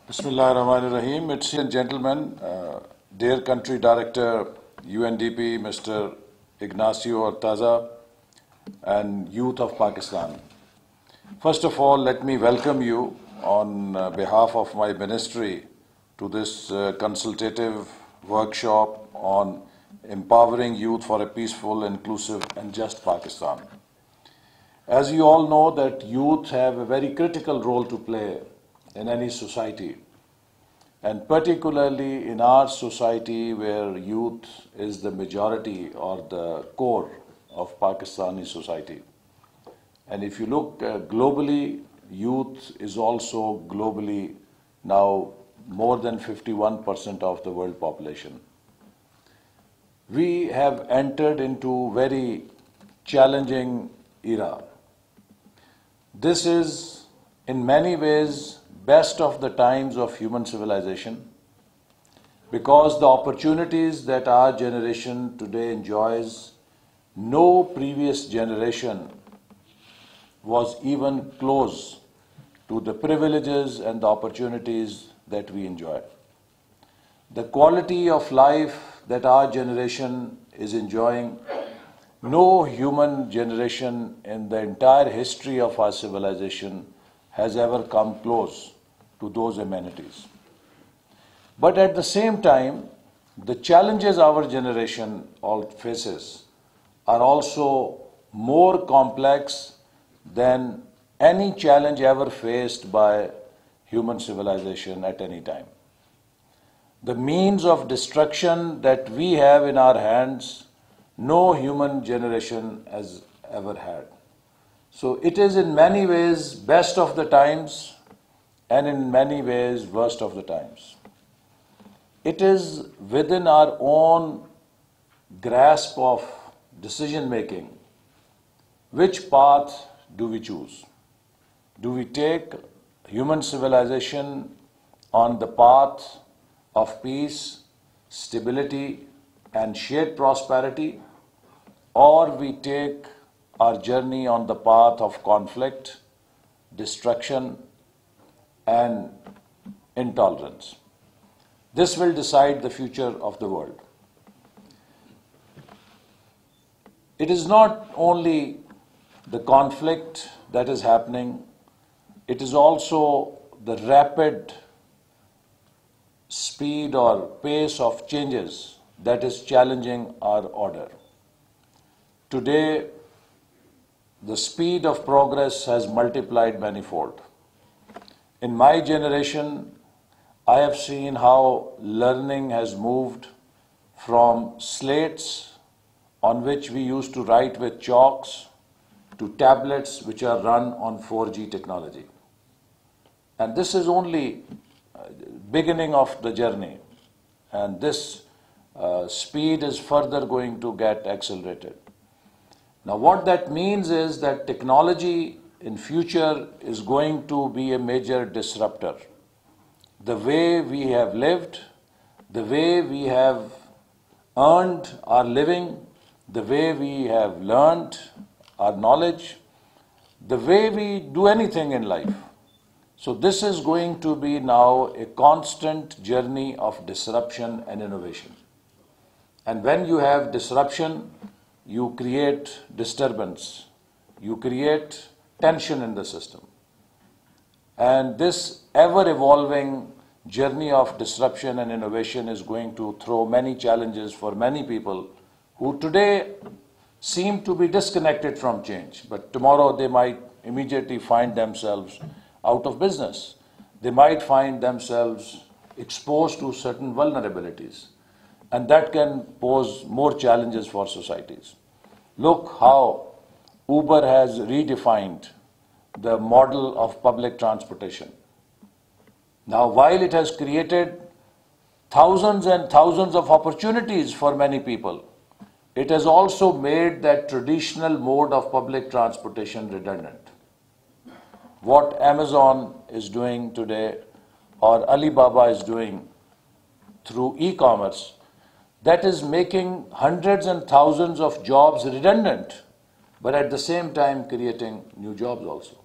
Bismillahirrahmanirrahim. Ladies and gentlemen, dear country director, UNDP, Mr. Ignacio Ortaza, and youth of Pakistan. First of all, let me welcome you on behalf of my ministry to this consultative workshop on empowering youth for a peaceful, inclusive, and just Pakistan. As you all know, that youth have a very critical role to play in any society, and particularly in our society where youth is the majority or the core of Pakistani society. And if you look globally, youth is also globally now more than 51% of the world population. We have entered into very challenging era. This is in many ways best of the times of human civilization, because the opportunities that our generation today enjoys, no previous generation was even close to the privileges and the opportunities that we enjoy. The quality of life that our generation is enjoying, no human generation in the entire history of our civilization has ever come close to those amenities. But at the same time, the challenges our generation all faces are also more complex than any challenge ever faced by human civilization at any time. The means of destruction that we have in our hands, no human generation has ever had. So it is in many ways best of the times and in many ways worst of the times. It is within our own grasp of decision making. Which path do we choose? Do we take human civilization on the path of peace, stability, and shared prosperity, or we take our journey on the path of conflict, destruction, and intolerance? This will decide the future of the world. It is not only the conflict that is happening, it is also the rapid speed or pace of changes that is challenging our order. Today, the speed of progress has multiplied manifold. In my generation, I have seen how learning has moved from slates on which we used to write with chalks to tablets which are run on 4G technology. And this is only beginning of the journey, and this speed is further going to get accelerated. Now what that means is that technology in future is going to be a major disruptor. The way we have lived, the way we have earned our living, the way we have learned our knowledge, the way we do anything in life. So this is going to be now a constant journey of disruption and innovation. And when you have disruption, you create disturbance, you create tension in the system. And this ever-evolving journey of disruption and innovation is going to throw many challenges for many people who today seem to be disconnected from change, but tomorrow they might immediately find themselves out of business. They might find themselves exposed to certain vulnerabilities, and that can pose more challenges for societies. Look how Uber has redefined the model of public transportation. Now, while it has created thousands and thousands of opportunities for many people, it has also made that traditional mode of public transportation redundant. What Amazon is doing today or Alibaba is doing through e-commerce, that is making hundreds and thousands of jobs redundant, but at the same time creating new jobs also.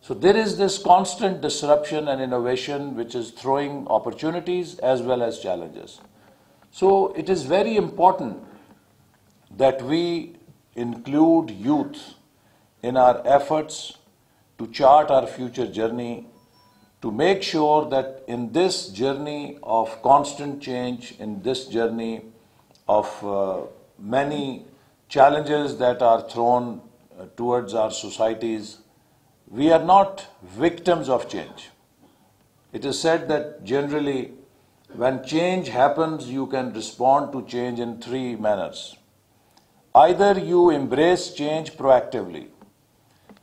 So there is this constant disruption and innovation which is throwing opportunities as well as challenges. So it is very important that we include youth in our efforts to chart our future journey, to make sure that in this journey of constant change, in this journey of many challenges that are thrown towards our societies, we are not victims of change. It is said that generally when change happens, you can respond to change in three manners. Either you embrace change proactively.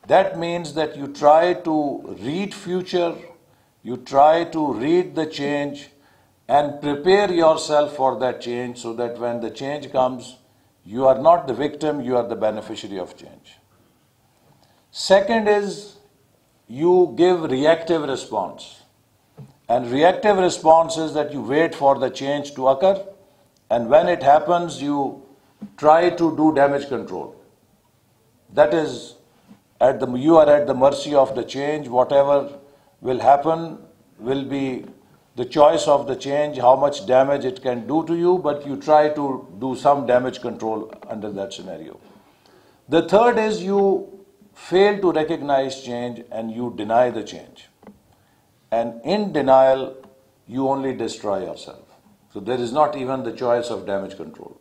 That means that you try to read future, you try to read the change and prepare yourself for that change so that when the change comes, you are not the victim, you are the beneficiary of change. Second is you give reactive response. And reactive response is that you wait for the change to occur, and when it happens, you try to do damage control. That is, you are at the mercy of the change. Whatever will happen will be the choice of the change, how much damage it can do to you, but you try to do some damage control under that scenario. The third is you fail to recognize change and you deny the change. And in denial, you only destroy yourself. So there is not even the choice of damage control.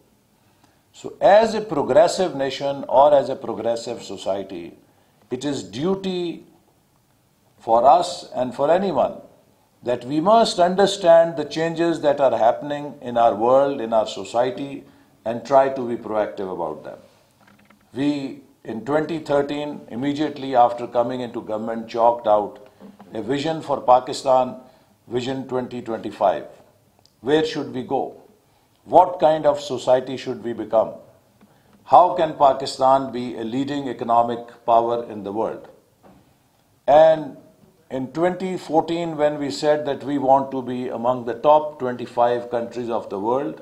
So as a progressive nation or as a progressive society, it is duty for us and for anyone that we must understand the changes that are happening in our world, in our society, and try to be proactive about them. We, in 2013, immediately after coming into government, chalked out a vision for Pakistan, Vision 2025. Where should we go? What kind of society should we become? How can Pakistan be a leading economic power in the world? And in 2014, when we said that we want to be among the top 25 countries of the world,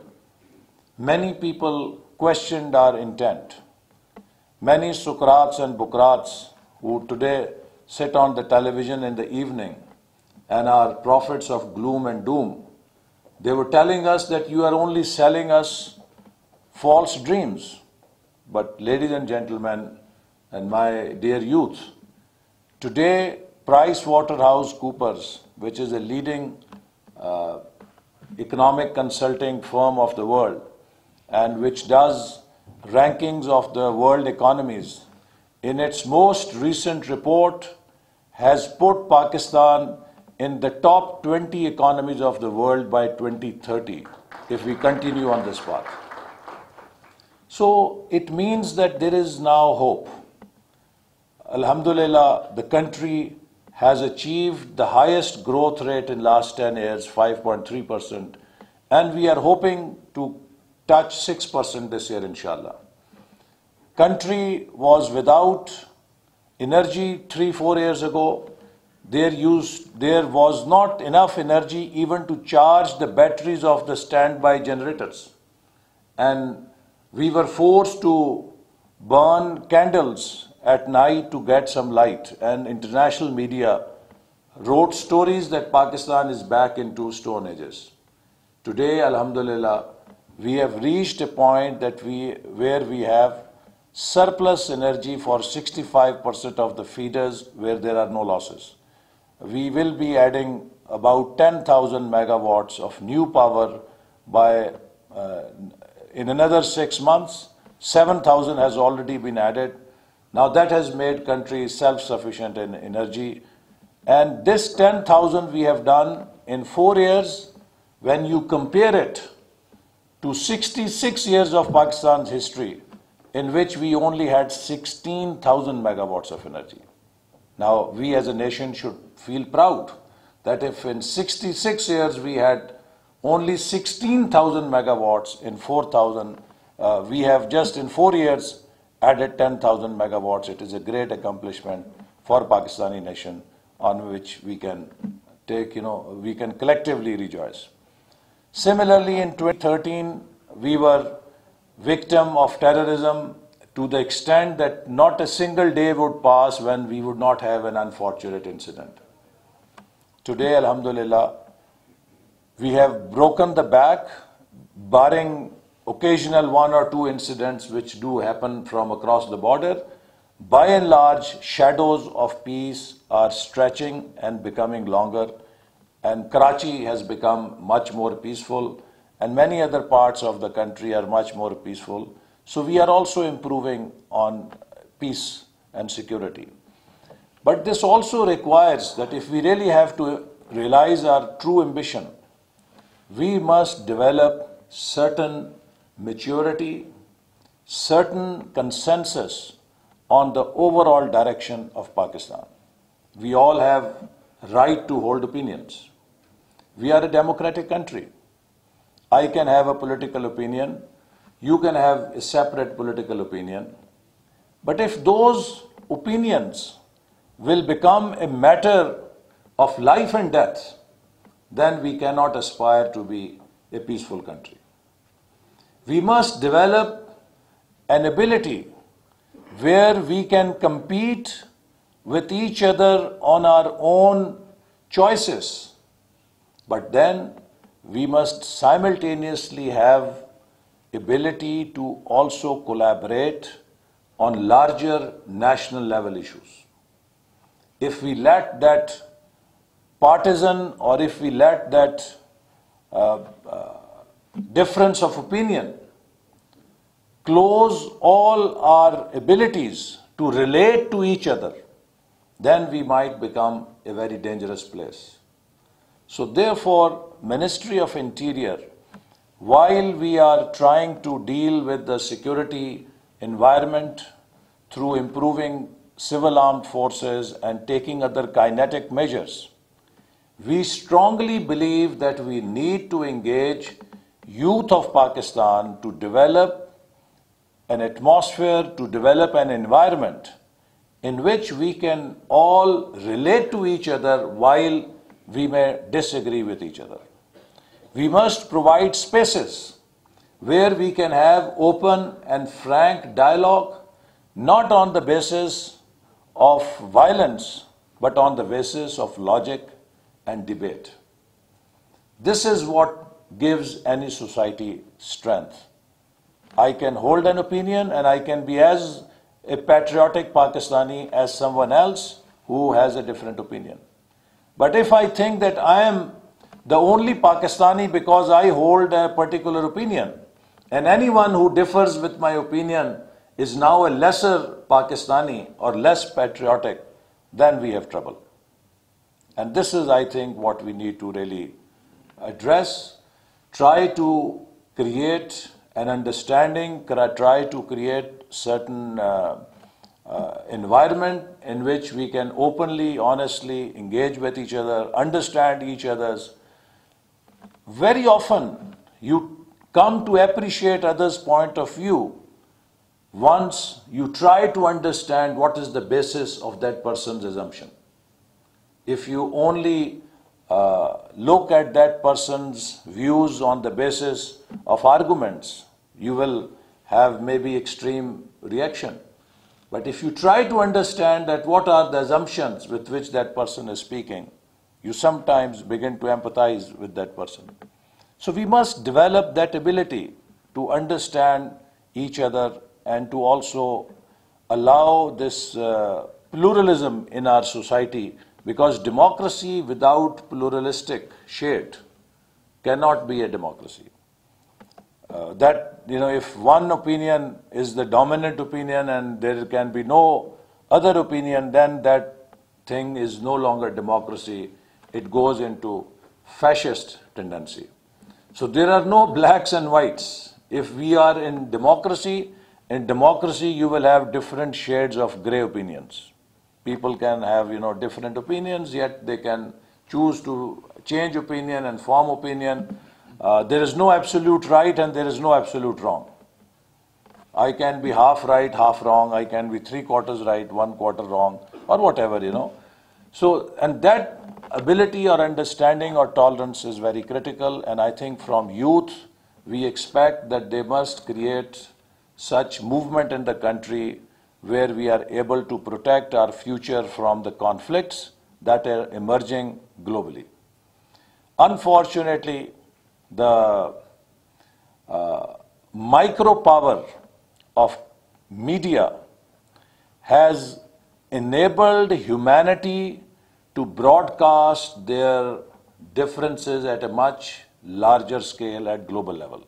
many people questioned our intent. Many Socrates and Bucrates, who today sit on the television in the evening and are prophets of gloom and doom, they were telling us that you are only selling us false dreams. But ladies and gentlemen, and my dear youth, today PricewaterhouseCoopers, which is a leading economic consulting firm of the world and which does rankings of the world economies, in its most recent report has put Pakistan in the top 20 economies of the world by 2030 if we continue on this path. So it means that there is now hope. Alhamdulillah, the country has achieved the highest growth rate in last 10 years, 5.3%, and we are hoping to touch 6% this year, inshallah. Country was without energy 3-4 years ago. There was not enough energy even to charge the batteries of the standby generators. And we were forced to burn candles at night to get some light. And international media wrote stories that Pakistan is back in two stone ages. Today, alhamdulillah, we have reached a point that where we have surplus energy for 65% of the feeders where there are no losses. We will be adding about 10,000 megawatts of new power by in another 6 months. 7,000 has already been added. Now that has made country self-sufficient in energy. And this 10,000 we have done in 4 years. When you compare it to 66 years of Pakistan's history, in which we only had 16,000 megawatts of energy. Now, we as a nation should feel proud that if in 66 years we had only 16,000 megawatts in 4,000, we have just in 4 years added 10,000 megawatts. It is a great accomplishment for Pakistani nation on which we can take, we can collectively rejoice. Similarly, in 2013, we were victim of terrorism. to the extent that not a single day would pass when we would not have an unfortunate incident. Today, alhamdulillah, we have broken the back, barring occasional one or two incidents which do happen from across the border. By and large, shadows of peace are stretching and becoming longer, and Karachi has become much more peaceful, and many other parts of the country are much more peaceful. So we are also improving on peace and security. But this also requires that if we really have to realize our true ambition, we must develop certain maturity, certain consensus on the overall direction of Pakistan. We all have right to hold opinions. We are a democratic country. I can have a political opinion. You can have a separate political opinion. But if those opinions will become a matter of life and death, then we cannot aspire to be a peaceful country. We must develop an ability where we can compete with each other on our own choices, but then we must simultaneously have ability to also collaborate on larger national level issues. If we let that partisan or if we let that difference of opinion close all our abilities to relate to each other, then we might become a very dangerous place. So therefore, Ministry of Interior, while we are trying to deal with the security environment through improving civil armed forces and taking other kinetic measures, we strongly believe that we need to engage youth of Pakistan to develop an atmosphere, to develop an environment in which we can all relate to each other while we may disagree with each other. We must provide spaces where we can have open and frank dialogue, not on the basis of violence, but on the basis of logic and debate. This is what gives any society strength. I can hold an opinion and I can be as a patriotic Pakistani as someone else who has a different opinion. But if I think that I am the only Pakistani because I hold a particular opinion, and anyone who differs with my opinion is now a lesser Pakistani or less patriotic, then we have trouble. And this is, I think, what we need to really address. Try to create an understanding, try to create certain environment in which we can openly, honestly engage with each other, understand each other's. Very often, you come to appreciate others' point of view once you try to understand what is the basis of that person's assumption. If you only look at that person's views on the basis of arguments, you will have maybe extreme reaction. But if you try to understand that what are the assumptions with which that person is speaking, you sometimes begin to empathize with that person. So we must develop that ability to understand each other and to also allow this pluralism in our society, because democracy without pluralistic shade cannot be a democracy. If one opinion is the dominant opinion and there can be no other opinion, then that thing is no longer democracy. It goes into fascist tendency. So there are no blacks and whites. If we are in democracy you will have different shades of gray opinions. People can have, different opinions, yet they can choose to change opinion and form opinion. There is no absolute right and there is no absolute wrong. I can be half right, half wrong. I can be 3/4 right, 1/4 wrong, or whatever, So, and that ability or understanding or tolerance is very critical. And I think from youth, we expect that they must create such movement in the country where we are able to protect our future from the conflicts that are emerging globally. Unfortunately, the micro power of media has enabled humanity to broadcast their differences at a much larger scale at global level.